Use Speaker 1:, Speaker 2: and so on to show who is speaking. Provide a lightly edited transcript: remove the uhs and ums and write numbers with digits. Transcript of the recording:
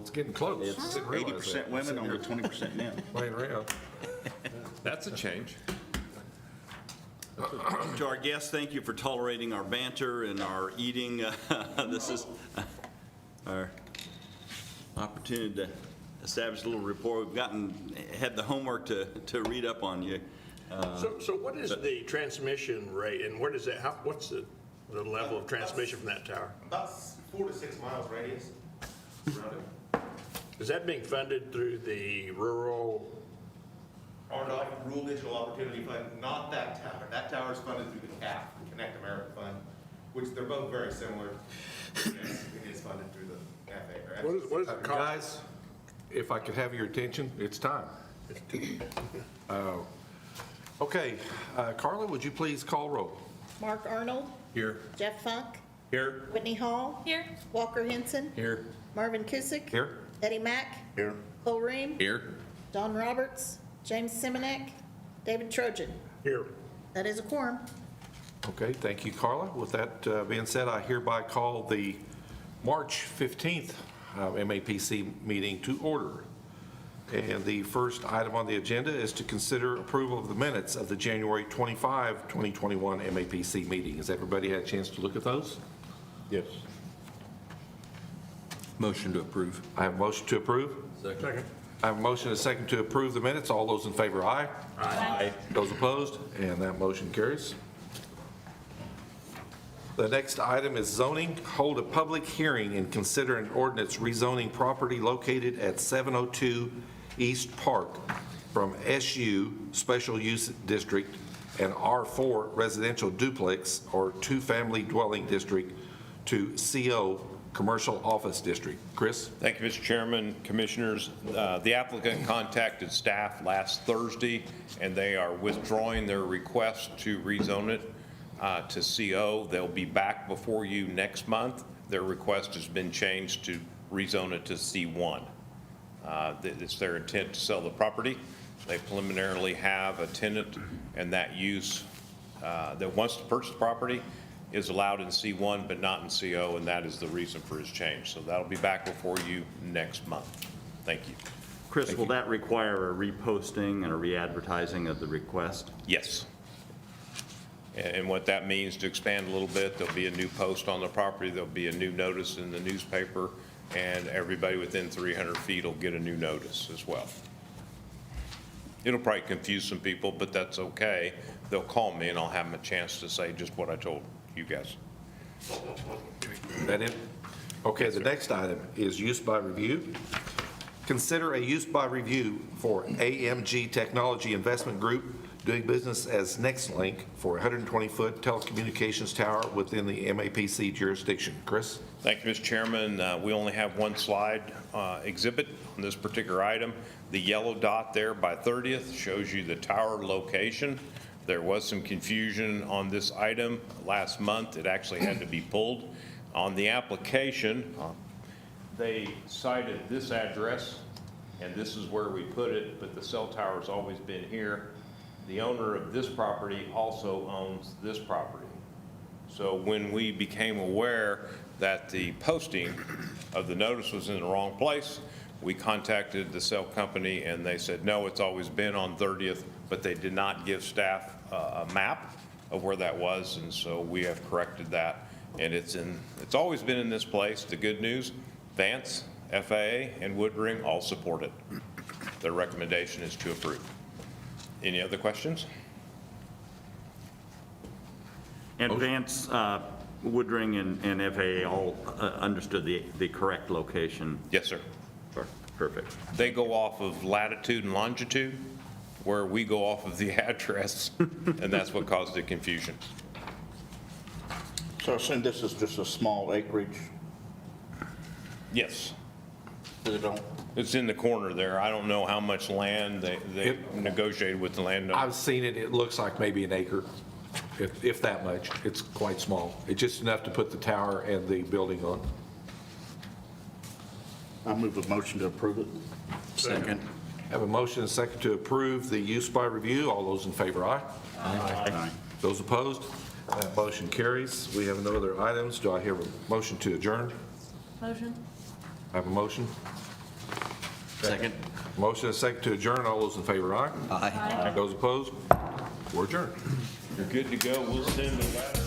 Speaker 1: It's getting close.
Speaker 2: It's
Speaker 1: Didn't realize
Speaker 2: 80%
Speaker 1: that.
Speaker 2: women, only 20% men.
Speaker 1: Playing around.
Speaker 3: That's a change.
Speaker 2: To our guests, thank you for tolerating our banter and our eating. This is our opportunity to establish a little rapport. We've had the homework to read up on you.
Speaker 4: So what is the transmission rate, and where does that, what's the level of transmission from that tower?
Speaker 5: About 4 to 6 miles radius around it.
Speaker 4: Is that being funded through the rural?
Speaker 5: Or like Rural Digital Opportunity Fund, not that tower. That tower is funded through the CAF, the Connect America Fund, which they're both very similar. Yes, it is funded through the FA.
Speaker 4: What is the cost?
Speaker 1: Guys, if I could have your attention, it's time. Okay, Carla, would you please call roll?
Speaker 6: Mark Arnold,
Speaker 1: Here.
Speaker 6: Jeff Funk,
Speaker 3: Here.
Speaker 6: Whitney Hall. Here. Walker Henson,
Speaker 1: Here.
Speaker 6: Marvin Kusick.
Speaker 1: Here.
Speaker 6: Eddie Mack.
Speaker 4: Here.
Speaker 6: Cole Ream.
Speaker 3: Here.
Speaker 6: Don Roberts, James Simonek, David Trojan.
Speaker 4: Here.
Speaker 6: That is a quorum.
Speaker 1: Okay, thank you, Carla. With that being said, I hereby call the March 15th MAPC meeting to order. And the first item on the agenda is to consider approval of the minutes of the January 25, 2021 MAPC meeting. Has everybody had a chance to look at those?
Speaker 4: Yes.
Speaker 3: Motion to approve.
Speaker 1: I have a motion to approve.
Speaker 4: Second.
Speaker 1: I have a motion and a second to approve the minutes. All those in favor, aye.
Speaker 4: Aye.
Speaker 1: Those opposed, and that motion carries. The next item is zoning. Hold a public hearing and consider an ordinance rezoning property located at 702 East Park from SU Special Use District and R4 Residential Duplex or Two Family Dwelling District to CO Commercial Office District. Chris?
Speaker 3: Thank you, Mr. Chairman, Commissioners. The applicant contacted staff last Thursday, and they are withdrawing their request to rezone it to CO. They'll be back before you next month. Their request has been changed to rezone it to C1. It's their intent to sell the property. They preliminarily have a tenant, and that use that wants to purchase the property is allowed in C1 but not in CO, and that is the reason for his change. So that'll be back before you next month. Thank you.
Speaker 2: Chris, will that require a reposting and a re-advertising of the request?
Speaker 3: Yes. And what that means, to expand a little bit, there'll be a new post on the property, there'll be a new notice in the newspaper, and everybody within 300 feet will get a new notice as well. It'll probably confuse some people, but that's okay. They'll call me and I'll have them a chance to say just what I told you guys.
Speaker 1: That it? Okay, the next item is use by review. Consider a use by review for AMG Technology Investment Group doing business as Nextlink for a 120-foot telecommunications tower within the MAPC jurisdiction. Chris?
Speaker 3: Thank you, Mr. Chairman. We only have one slide exhibit on this particular item. The yellow dot there by 30th shows you the tower location. There was some confusion on this item last month. It actually had to be pulled. On the application, they cited this address, and this is where we put it, but the cell tower's always been here. The owner of this property also owns this property. So when we became aware that the posting of the notice was in the wrong place, we contacted the cell company and they said, no, it's always been on 30th, but they did not give staff a map of where that was, and so we have corrected that. And it's always been in this place. The good news, Vance, FAA, and Woodring all support it. Their recommendation is to approve. Any other questions?
Speaker 2: And Vance, Woodring, and FAA all understood the correct location?
Speaker 3: Yes, sir.
Speaker 2: Perfect.
Speaker 3: They go off of latitude and longitude, where we go off of the address, and that's what caused the confusion.
Speaker 2: So I assume this is just a small acreage?
Speaker 3: Yes.
Speaker 2: They don't.
Speaker 3: It's in the corner there. I don't know how much land they negotiated with the landowner.
Speaker 1: I've seen it. It looks like maybe an acre, if that much. It's quite small. It's just enough to put the tower and the building on.
Speaker 2: I move a motion to approve it. Second.
Speaker 1: Have a motion and a second to approve the use by review. All those in favor, aye.
Speaker 2: Aye.
Speaker 1: Those opposed? That motion carries. We have no other items. Do I hear a motion to adjourn?
Speaker 6: Motion.
Speaker 1: I have a motion.
Speaker 2: Second.
Speaker 1: Motion and second to adjourn. All those in favor, aye?
Speaker 2: Aye.
Speaker 1: Those opposed? We're adjourned.
Speaker 3: You're good to go. We'll send the